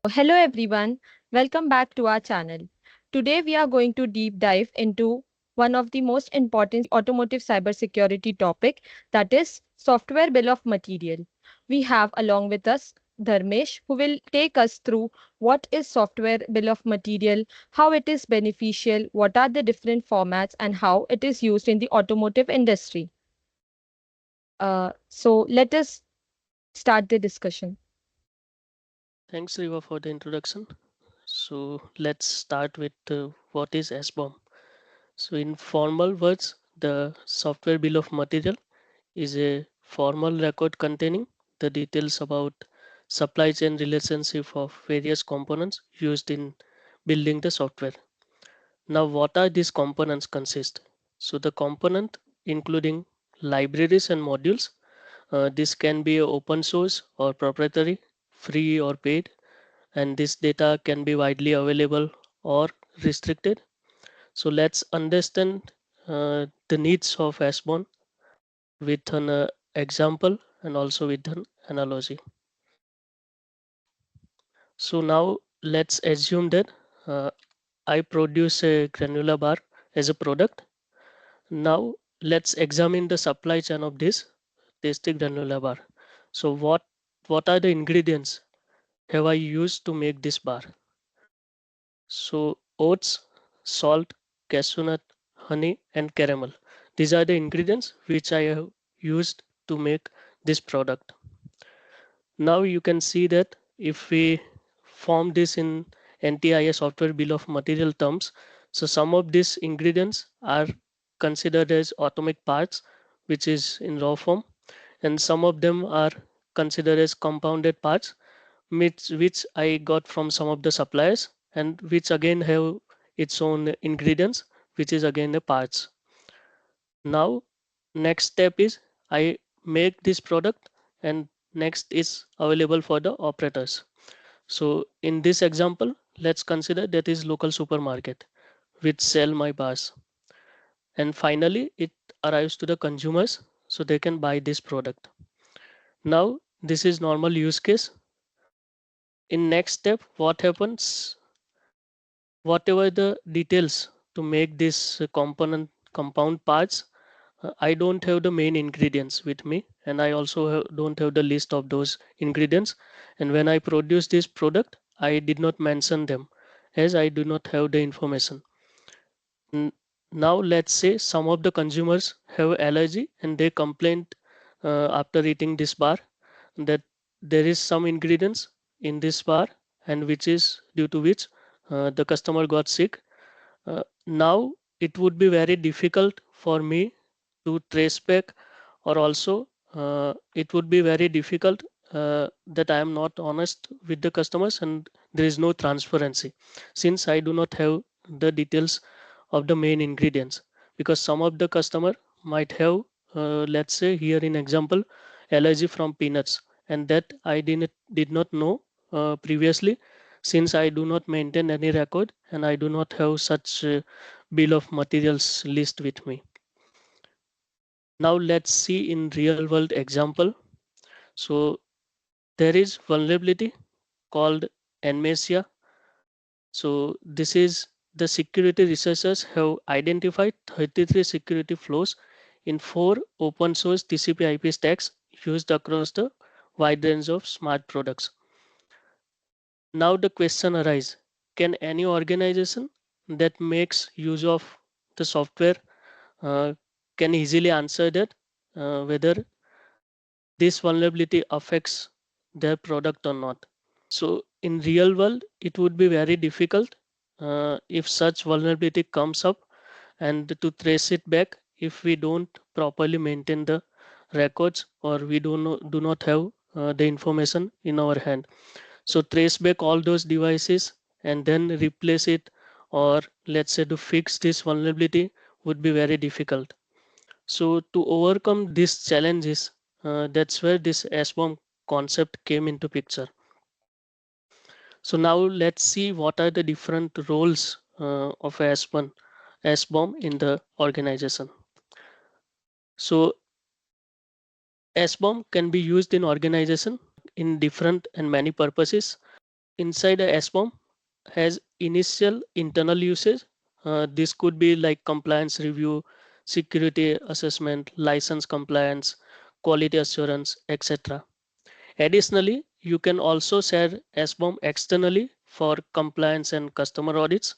Hello everyone, welcome back to our channel. Today we are going to deep dive into one of the most important automotive cybersecurity topic, that is software bill of material. We have along with us Dharmesh, who will take us through what is software bill of material, how it is beneficial, what are the different formats and how it is used in the automotive industry. So let us start the discussion. Thanks, Riva, for the introduction. So let's start with what is SBOM. So in formal words, the software bill of material is a formal record containing the details about supply chain relationship of various components used in building the software. Now, what are these components consist? So the component including libraries and modules. This can be open source or proprietary, free or paid, and this data can be widely available or restricted. So let's understand the needs of SBOM with an example and also with an analogy. So now let's assume that uh, I produce a granular bar as a product. Now let's examine the supply chain of this tasty granular bar. So what are the ingredients have I used to make this bar? So oats, salt, cashew nut, honey, and caramel. These are the ingredients which I have used to make this product. Now you can see that if we form this in NTIA software bill of material terms, so some of these ingredients are considered as atomic parts, which is in raw form, and some of them are considered as compounded parts, which I got from some of the suppliers and which again have its own ingredients, which is again the parts. Now, next step is I make this product and next is available for the operators. So in this example, let's consider that is local supermarket which sell my bars. And finally, it arrives to the consumers so they can buy this product. Now, this is normal use case. In next step, what happens? Whatever the details to make this component compound parts, I don't have the main ingredients with me, and I also don't have the list of those ingredients. And when I produce this product, I did not mention them as I do not have the information. N- Now let's say some of the consumers have allergy and they complained after eating this bar that there is some ingredients in this bar and which is due to which the customer got sick. Now it would be very difficult for me to trace back, or also it would be very difficult that I am not honest with the customers and there is no transparency since I do not have the details of the main ingredients, because some of the customer might have let's say here in example allergy from peanuts, and that I did not know previously since I do not maintain any record and I do not have such bill of materials list with me. Now let's see in real world example. So there is vulnerability called Enmesia. So this is the security researchers have identified 33 security flaws in 4 open source TCP/IP stacks used across the wide range of smart products. Now the question arises: can any organization that makes use of the software uh, can easily answer that whether this vulnerability affects their product or not? So in real world, it would be very difficult if such vulnerability comes up and to trace it back if we don't properly maintain the records or we do not have the information in our hand. So trace back all those devices and then replace it, or let's say to fix this vulnerability would be very difficult. So to overcome these challenges, that's where this SBOM concept came into picture. So now let's see what are the different roles of SBOM in the organization. So SBOM can be used in organization in different and many purposes. inside a SBOM has initial internal usage. This could be like compliance review, security assessment, license compliance, quality assurance, etc. Additionally, you can also share SBOM externally for compliance and customer audits.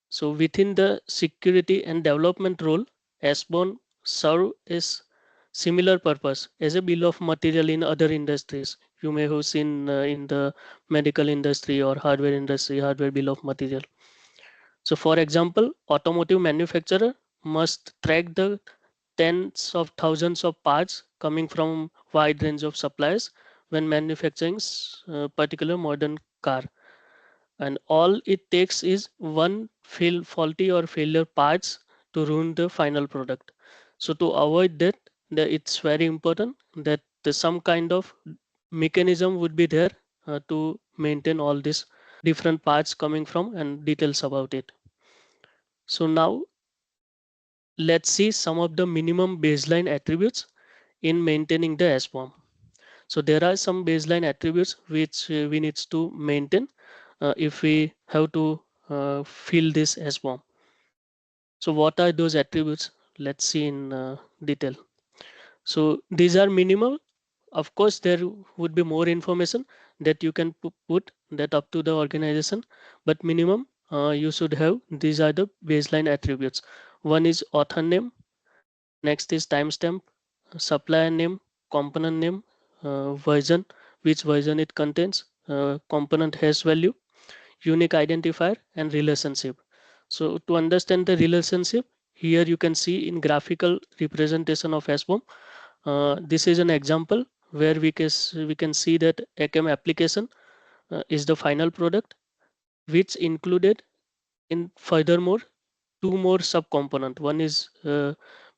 So within the security and development role, SBOM serve as similar purpose as a bill of material in other industries. You may have seen in the medical industry or hardware industry, hardware bill of material. So for example, automotive manufacturer must track the tens of thousands of parts coming from wide range of suppliers when manufacturing particular modern car, and all it takes is one faulty or failure parts to ruin the final product. So to avoid that, it's very important that some kind of mechanism would be there to maintain all these different parts coming from and details about it. So now let's see some of the minimum baseline attributes in maintaining the SBOM. So there are some baseline attributes which we need to maintain if we have to fill this SBOM. So what are those attributes? Let's see in detail. So these are minimal. Of course, there would be more information that you can put that up to the organization, but minimum you should have. These are the baseline attributes. One is author name, next is timestamp, supplier name, component name, version, which version it contains, component hash value, unique identifier, and relationship. So to understand the relationship, here you can see in graphical representation of SBOM. This is an example where we can see that ACAM application is the final product, which included in furthermore two more subcomponent. One is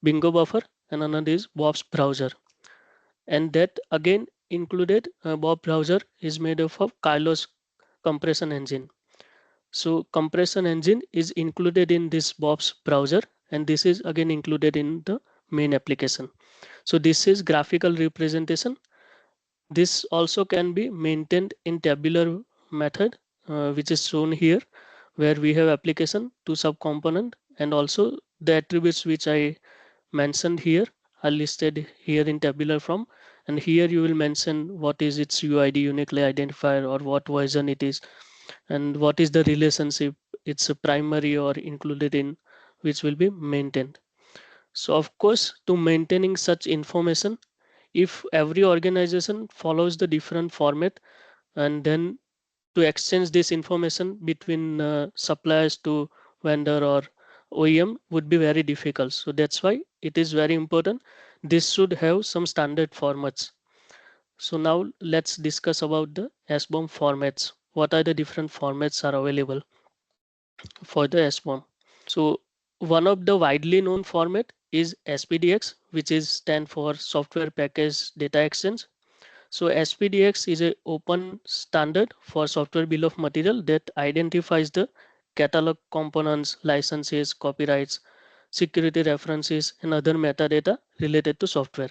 bingo buffer and another is Bob's browser. And that again included Bob browser is made up of Carlos compression engine. So compression engine is included in this Bob's browser, and this is again included in the main application. So this is graphical representation. This also can be maintained in tabular method, which is shown here, where we have application to subcomponent, and also the attributes which I mentioned here are listed here in tabular form. And here you will mention what is its UID, uniquely identifier, or what version it is, and what is the relationship it's a primary or included in, which will be maintained. So of course, to maintaining such information, if every organization follows the different format, and then to exchange this information between suppliers to vendor or OEM would be very difficult. So that's why it is very important. This should have some standard formats. So now let's discuss about the SBOM formats. What are the different formats are available for the SBOM? So one of the widely known format is SPDX, which is stand for Software Package Data Exchange. So SPDX is an open standard for software bill of material that identifies the catalog components, licenses, copyrights, security references, and other metadata related to software.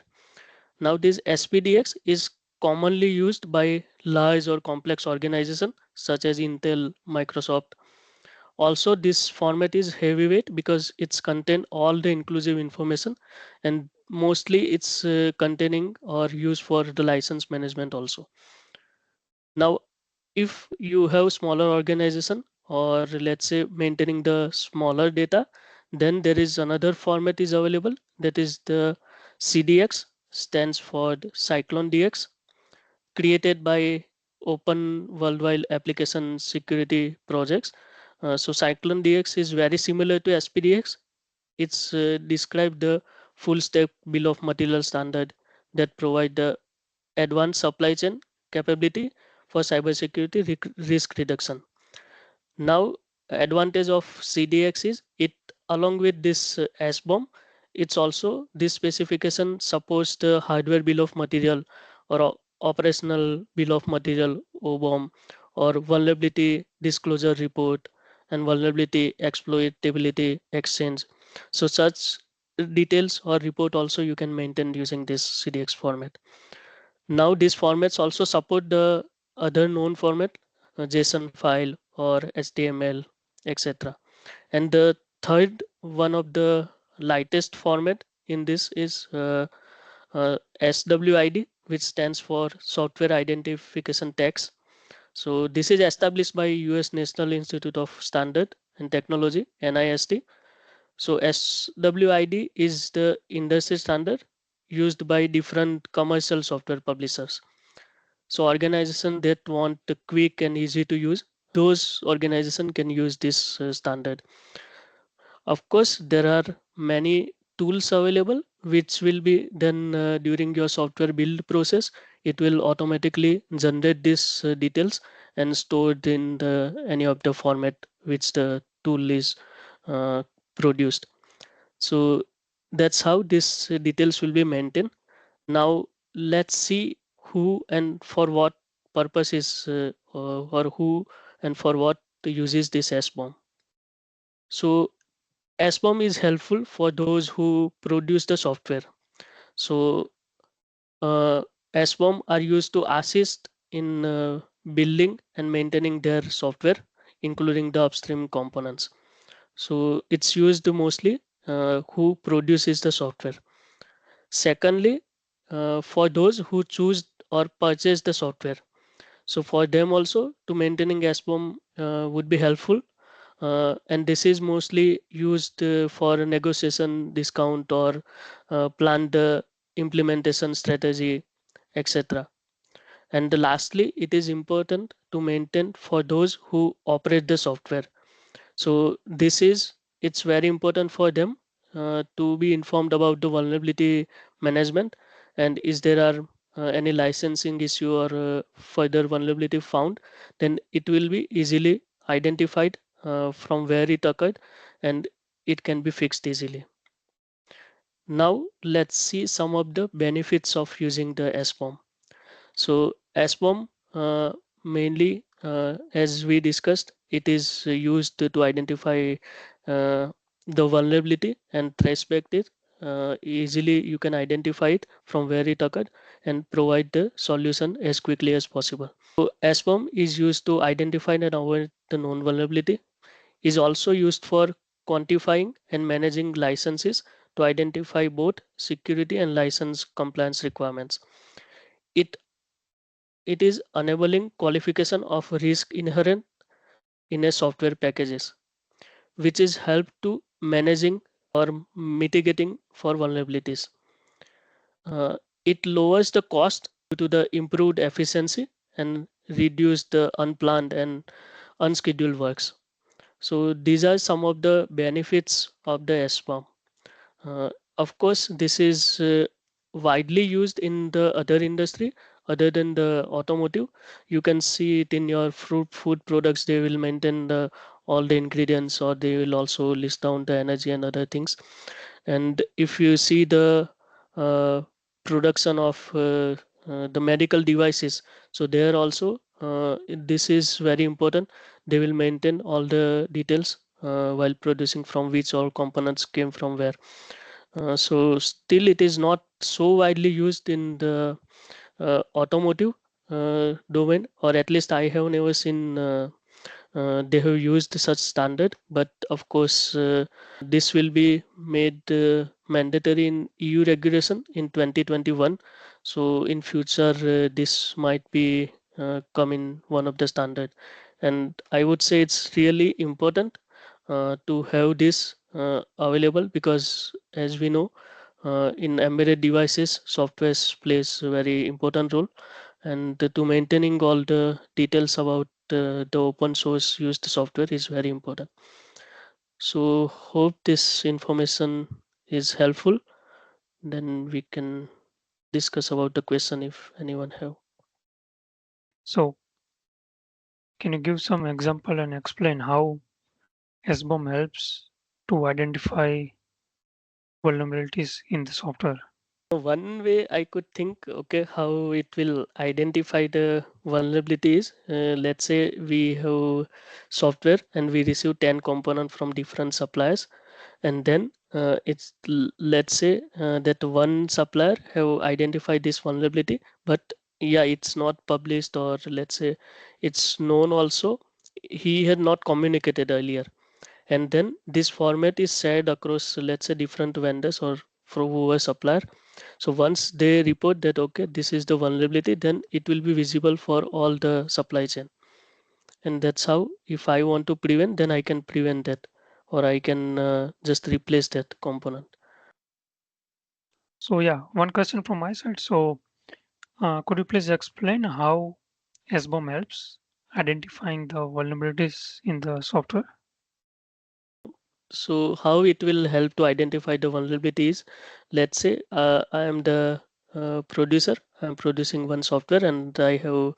Now this SPDX is commonly used by large or complex organizations such as Intel, Microsoft. Also, this format is heavyweight because it's contain all the inclusive information, and mostly it's containing or used for the license management also. Now, if you have smaller organization, or let's say maintaining the smaller data, then there is another format is available, that is the CDX, stands for the Cyclone DX, created by open worldwide application security projects. So Cyclone DX is very similar to SPDX. It's described the full stack bill of material standard that provide the advanced supply chain capability for cybersecurity risk reduction. Now, advantage of CDX is it, along with this SBOM, it's also this specification supports the hardware bill of material or operational bill of material OBOM, or vulnerability disclosure report and vulnerability exploitability exchange. So such details or report also you can maintain using this CDX format. Now these formats also support the other known format JSON file or HTML, etc. And the third one of the lightest format in this is SWID, which stands for Software Identification Tags. So this is established by US National Institute of Standard and Technology, NIST. So SWID is the industry standard used by different commercial software publishers. So organizations that want the quick and easy to use, those organizations can use this standard. Of course, there are many tools available which will be done during your software build process. It will automatically generate these details and stored in any of the format which the tool is uh, produced. So that's how these details will be maintained. Now let's see who and for what purpose is or who and for what uses this SBOM. So SBOM is helpful for those who produce the software. So uh, SBOM are used to assist in building and maintaining their software, including the upstream components. So it's used mostly who produces the software. Secondly, for those who choose or purchase the software. So for them also to maintaining SBOM would be helpful. And this is mostly used for negotiation discount or planned implementation strategy, etc. And lastly, it is important to maintain for those who operate the software. So this is it's very important for them to be informed about the vulnerability management, and is there are any licensing issue or further vulnerability found, then it will be easily identified from where it occurred, and it can be fixed easily. Now let's see some of the benefits of using the SBOM. So SBOM mainly, as we discussed, it is used to identify the vulnerability and trace back it. Easily you can identify it from where it occurred and provide the solution as quickly as possible. So SBOM is used to identify and avoid the known vulnerability, is also used for quantifying and managing licenses to identify both security and license compliance requirements. It it is enabling qualification of risk inherent in a software packages, which is help to managing or mitigating for vulnerabilities. Uh, it lowers the cost due to the improved efficiency and reduce the unplanned and unscheduled works. So these are some of the benefits of the SBOM. Uh, of course, this is widely used in the other industry other than the automotive. You can see it in your food products. They will maintain all the ingredients, or they will also list down the energy and other things. And if you see the uh, production of the medical devices, so there also this is very important. They will maintain all the details while producing from which all components came from where. So still it is not so widely used in the automotive domain, or at least I have never seen they have used such standard. But of course, this will be made mandatory in EU regulation in 2021. So in future, this might be come in one of the standard, and I would say it's really important to have this available, because as we know, in embedded devices, software plays a very important role, and to maintaining all the details about the open source used software is very important. So hope this information is helpful. Then we can discuss about the question if anyone have. So, can you give some example and explain how SBOM helps to identify vulnerabilities in the software? One way I could think, okay, how it will identify the vulnerabilities. Let's say we have software and we receive 10 components from different suppliers, and then let's say that one supplier have identified this vulnerability, but yeah, it's not published, or let's say it's known also. He had not communicated earlier. And then this format is shared across, let's say, different vendors or from whoever supplier. So once they report that, okay, this is the vulnerability, then it will be visible for all the supply chain. And that's how, if I want to prevent, then I can prevent that, or I can just replace that component. So yeah, one question from my side. So could you please explain how SBOM helps identifying the vulnerabilities in the software? So how it will help to identify the vulnerabilities? Let's say I am the producer. I'm producing one software and I have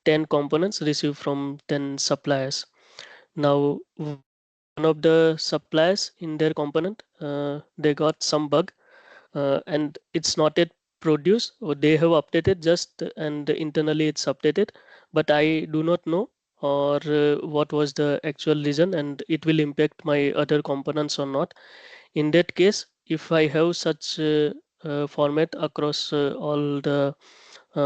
10 components received from 10 suppliers. Now, one of the suppliers in their component, they got some bug, and it's not yet produced, or they have updated just and internally it's updated, but I do not know or what was the actual reason, and it will impact my other components or not. In that case, if I have such format across all the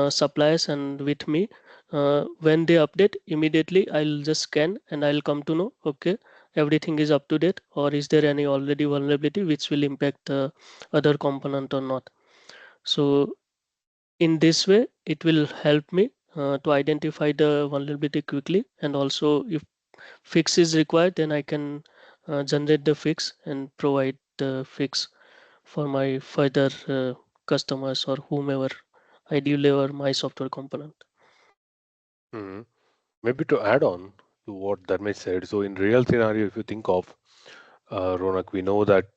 suppliers and with me, when they update, immediately I'll just scan and I'll come to know, okay, everything is up to date, or is there any already vulnerability which will impact the other component or not. So in this way it will help me to identify the vulnerability quickly, and also if fix is required, then I can generate the fix and provide the fix for my further customers or whomever I deliver my software component. Mhm. Maybe to add on to what Dharmesh said, so in real scenario, if you think of Ronak, we know that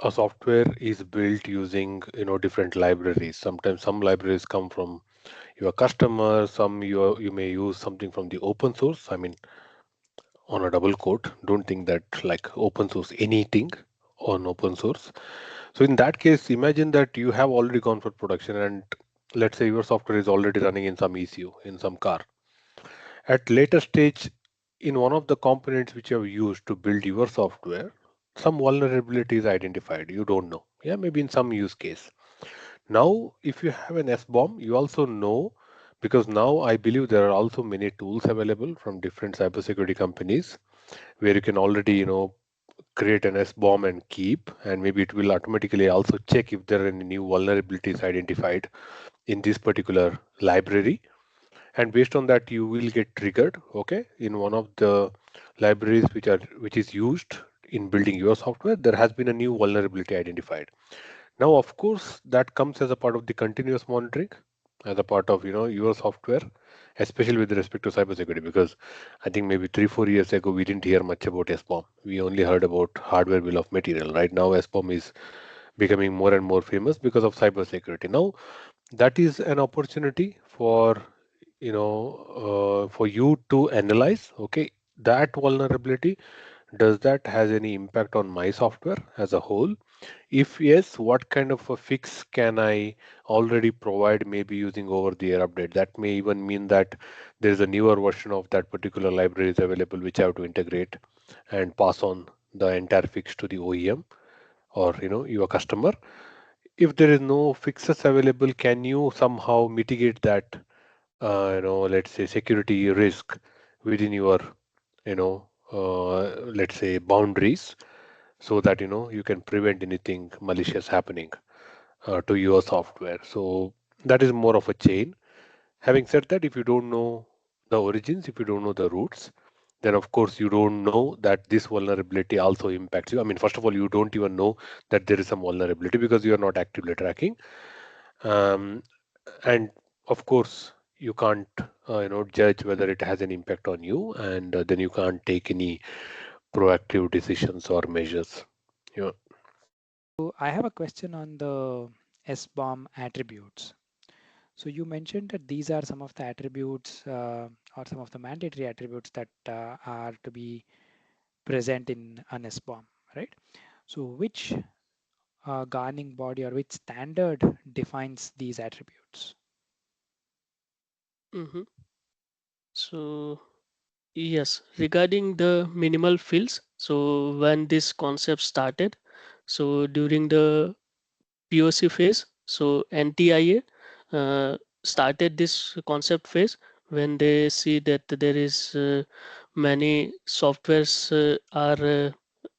a software is built using different libraries. Sometimes some libraries come from your customer, some you may use something from the open source. I mean, on a double quote, don't think that like open source anything on open source. So in that case, imagine that you have already gone for production, and let's say your software is already running in some ECU in some car. At later stage, in one of the components which you have used to build your software, some vulnerability is identified. You don't know. Yeah, maybe in some use case. Now, if you have an SBOM, you also know, because now I believe there are also many tools available from different cybersecurity companies where you can already, create an SBOM and keep, and maybe it will automatically also check if there are any new vulnerabilities identified in this particular library, and based on that you will get triggered, okay, in one of the libraries which is used in building your software, there has been a new vulnerability identified. Now of course that comes as a part of the continuous monitoring, as a part of your software, especially with respect to cybersecurity, because I think maybe 3 4 years ago we didn't hear much about SBOM. We only heard about hardware bill of material. Right now SBOM is becoming more and more famous because of cybersecurity. Now that is an opportunity for for you to analyze, okay, that vulnerability, does that has any impact on my software as a whole? If yes, what kind of a fix can I already provide, maybe using over the air update? That may even mean that there is a newer version of that particular library is available which I have to integrate and pass on the entire fix to the OEM or your customer. If there is no fixes available, can you somehow mitigate that let's say security risk within your let's say boundaries, so that you can prevent anything malicious happening to your software? So that is more of a chain. Having said that, if you don't know the origins, if you don't know the roots, then of course you don't know that this vulnerability also impacts you. I mean, first of all, you don't even know that there is some vulnerability because you are not actively tracking. um, and of course you can't judge whether it has an impact on you, and then you can't take any proactive decisions or measures. Yeah. So I have a question on the SBOM attributes. So you mentioned that these are some of the attributes or some of the mandatory attributes that are to be present in an SBOM, right? So which governing body or which standard defines these attributes? Mhm. So yes, regarding the minimal fields, so when this concept started, so during the POC phase, so NTIA started this concept phase when they see that there is many softwares are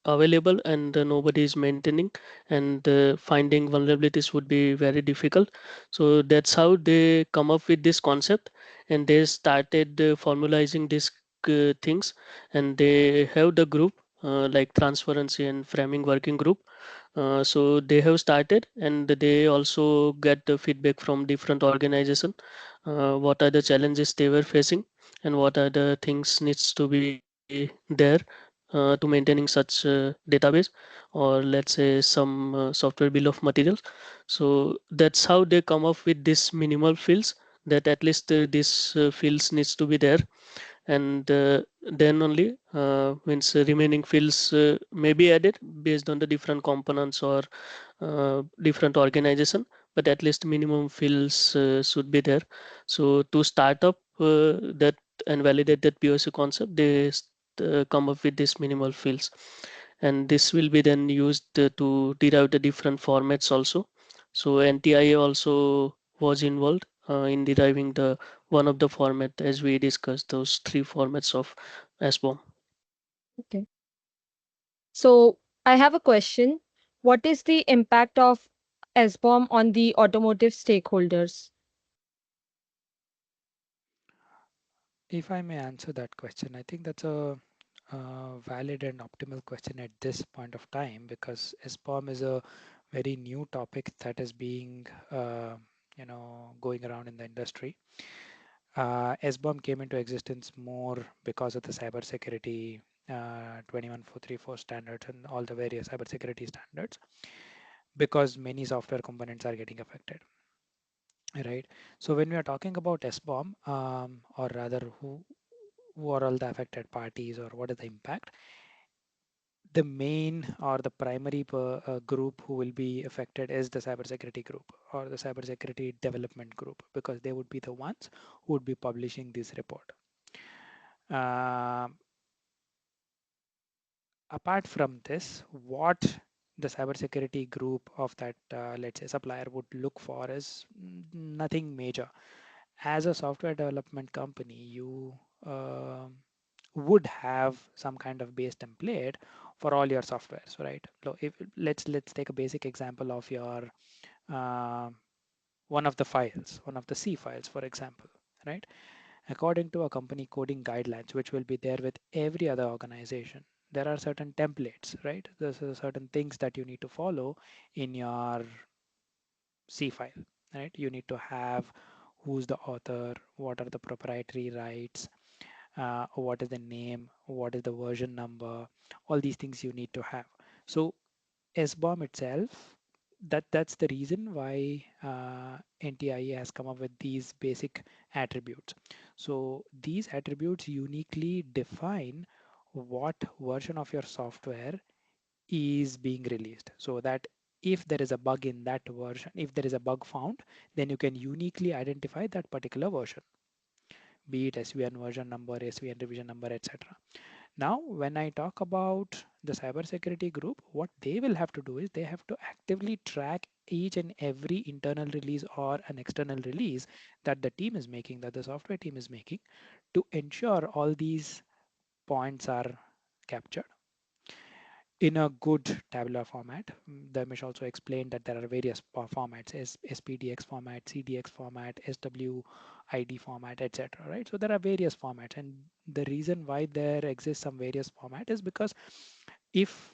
available and nobody is maintaining, and finding vulnerabilities would be very difficult. So that's how they come up with this concept, and they started formalizing these things, and they have the group like transparency and framing working group. So they have started, and they also get the feedback from different organization, what are the challenges they were facing, and what are the things needs to be there to maintaining such database, or let's say some software bill of materials. So that's how they come up with this minimal fields, that at least this fields needs to be there, and then only means remaining fields may be added based on the different components or different organization, but at least minimum fields should be there. So to start up that and validate that POC concept, they come up with this minimal fields, and this will be then used to derive the different formats also. So NTIA also was involved in deriving the one of the format, as we discussed those three formats of SBOM. Okay. So I have a question. What is the impact of SBOM on the automotive stakeholders? If I may answer that question, I think that's a valid and optimal question at this point of time, because SBOM is a very new topic that is being going around in the industry. SBOM came into existence more because of the cybersecurity 21434 standards and all the various cybersecurity standards, because many software components are getting affected, right? So when we are talking about SBOM, or rather who are all the affected parties or what is the impact, the main or the primary group who will be affected is the cybersecurity group or the cybersecurity development group, because they would be the ones who would be publishing this report. Uh, Apart from this, what the cybersecurity group of that, let's say, supplier would look for is nothing major. As a software development company, you would have some kind of base template for all your softwares, right? So let's take a basic example of your uh, one of the files, one of the C files, for example, right? According to a company coding guidelines, which will be there with every other organization, there are certain templates, right? There's certain things that you need to follow in your C file, right? You need to have who's the author, what are the proprietary rights, what is the name, what is the version number, all these things you need to have. So SBOM itself, that's the reason why NTIA has come up with these basic attributes. So these attributes uniquely define what version of your software is being released, so that if there is a bug in that version, if there is a bug found, then you can uniquely identify that particular version, be it SVN version number, SVN revision number, etc. Now, when I talk about the cybersecurity group, what they will have to do is they have to actively track each and every internal release or an external release that the team is making, that the software team is making, to ensure all these points are captured in a good tabular format. Dharmesh also explained that there are various formats: SPDX format, CDX format, SWID format, etc. Right? So there are various formats, and the reason why there exists some various format is because if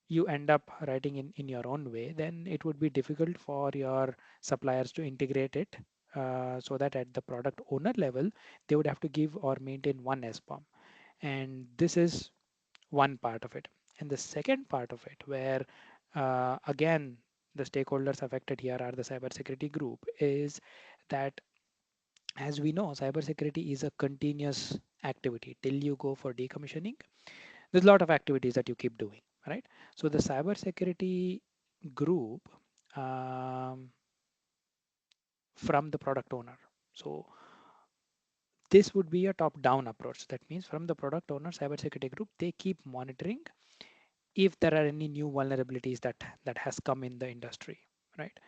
you end up writing in your own way, then it would be difficult for your suppliers to integrate it. So that at the product owner level, they would have to give or maintain one SBOM, and this is one part of it. And the second part of it, where again the stakeholders affected here are the cybersecurity group, is that, as we know, cybersecurity is a continuous activity till you go for decommissioning. There's a lot of activities that you keep doing, right? So the cybersecurity group, um, from the product owner. So this would be a top-down approach. That means from the product owner cybersecurity group, they keep monitoring if there are any new vulnerabilities that has come in the industry, right?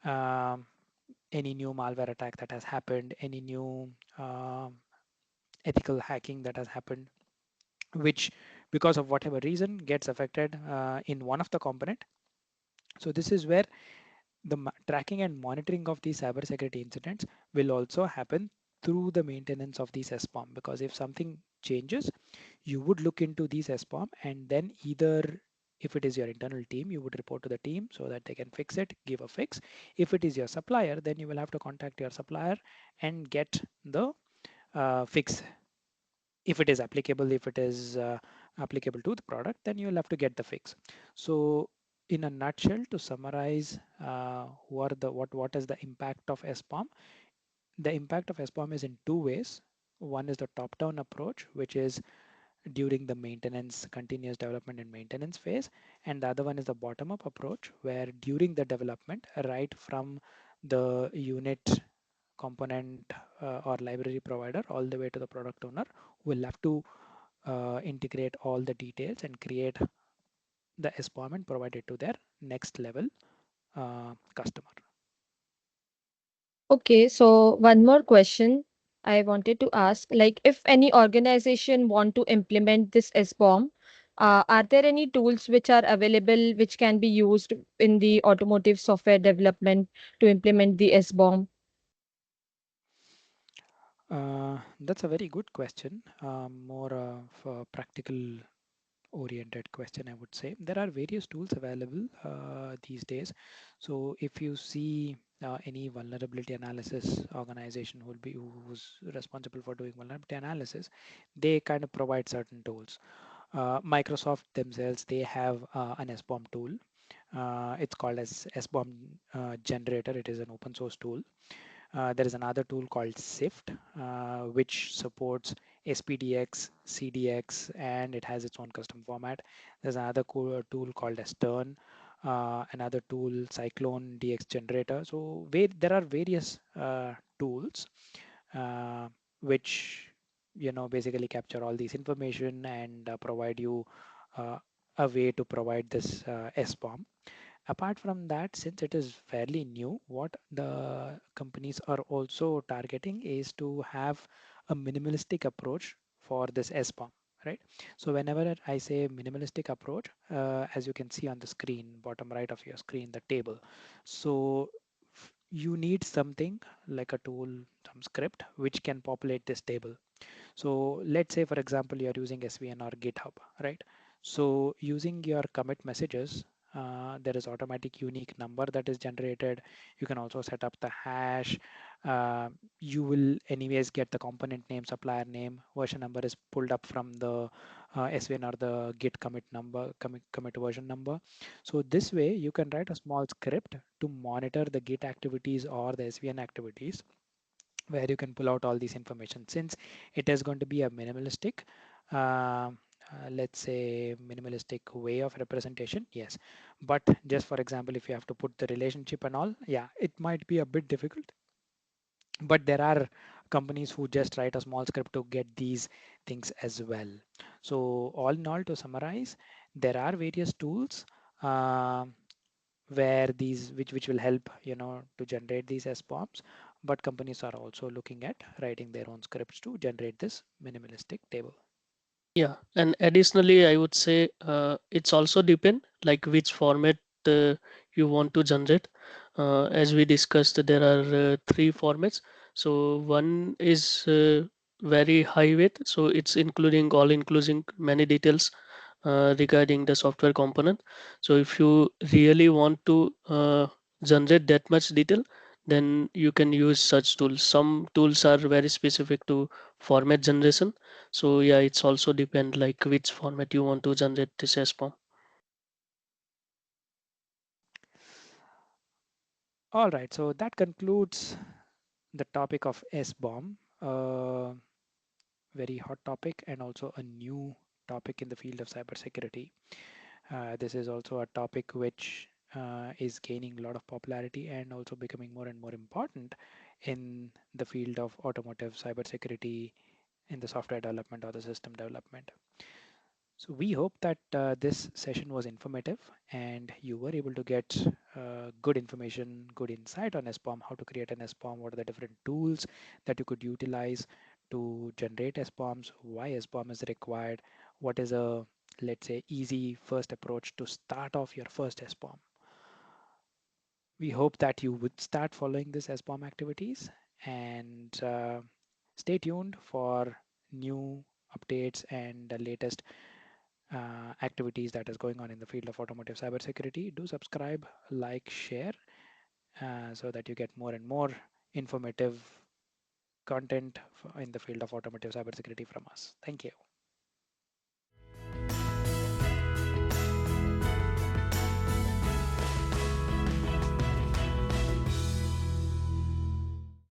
Um, any new malware attack that has happened, any new ethical hacking that has happened, which because of whatever reason gets affected in one of the component. So this is where the tracking and monitoring of these cybersecurity incidents will also happen through the maintenance of these SBOM, because if something changes, you would look into these SBOM, and then either if it is your internal team, you would report to the team so that they can fix it, give a fix. If it is your supplier, then you will have to contact your supplier and get the fix. If it is applicable, if it is applicable to the product, then you will have to get the fix. So in a nutshell, to summarize, what is the impact of SBOM? The impact of SBOM is in two ways. One is the top-down approach, which is during the maintenance, continuous development and maintenance phase, and the other one is the bottom-up approach, where during the development, right from the unit component or library provider all the way to the product owner, will have to integrate all the details and create the SBOM and provide it to their next level customer. Okay, so one more question I wanted to ask, like if any organization want to implement this SBOM, are there any tools which are available which can be used in the automotive software development to implement the SBOM? That's a very good question. More of a practical oriented question, I would say. There are various tools available these days. So if you see any vulnerability analysis organization who's responsible for doing vulnerability analysis, they kind of provide certain tools. Microsoft themselves, they have an SBOM tool. It's called as SBOM generator. It is an open source tool. There is another tool called SIFT, which supports SPDX, CDX, and it has its own custom format. There's another cool tool called as Stern, another tool, Cyclone DX Generator. So there are various tools uh, which basically capture all these information and provide you uh, a way to provide this SBOM. Apart from that, since it is fairly new, what the companies are also targeting is to have a minimalistic approach for this SBOM, right? So whenever I say minimalistic approach, as you can see on the screen, bottom right of your screen, the table. So you need something like a tool, some script, which can populate this table. So let's say, for example, you're using SVN or GitHub, right? So using your commit messages, there is automatic unique number that is generated. You can also set up the hash. You will anyways get the component name, supplier name, version number is pulled up from the SVN or the Git commit number, commit version number. So this way you can write a small script to monitor the Git activities or the SVN activities, where you can pull out all these information. Since it is going to be a minimalistic, let's say minimalistic way of representation, yes. But just for example, if you have to put the relationship and all, yeah, it might be a bit difficult. But there are companies who just write a small script to get these things as well. So all in all, to summarize, there are various tools uh, where these which will help to generate these SBOMs, but companies are also looking at writing their own scripts to generate this minimalistic table. Yeah, and additionally, I would say it's also depend like which format you want to generate. As we discussed, there are three formats. So one is very high weight, so it's including all including many details regarding the software component. So if you really want to generate that much detail, then you can use such tools. Some tools are very specific to format generation, so yeah, it's also depend like which format you want to generate this SBOM. All right, so that concludes the topic of SBOM, a very hot topic and also a new topic in the field of cybersecurity. This is also a topic which is gaining a lot of popularity and also becoming more and more important in the field of automotive cybersecurity in the software development or the system development. So we hope that this session was informative and you were able to get good information, good insight on SBOM, how to create an SBOM, what are the different tools that you could utilize to generate SBOMs, why SBOM is required, what is a, let's say, easy first approach to start off your first SBOM. We hope that you would start following this SBOM activities and stay tuned for new updates and the latest activities that is going on in the field of automotive cybersecurity. Do subscribe, like, share, so that you get more and more informative content in the field of automotive cybersecurity from us. Thank you.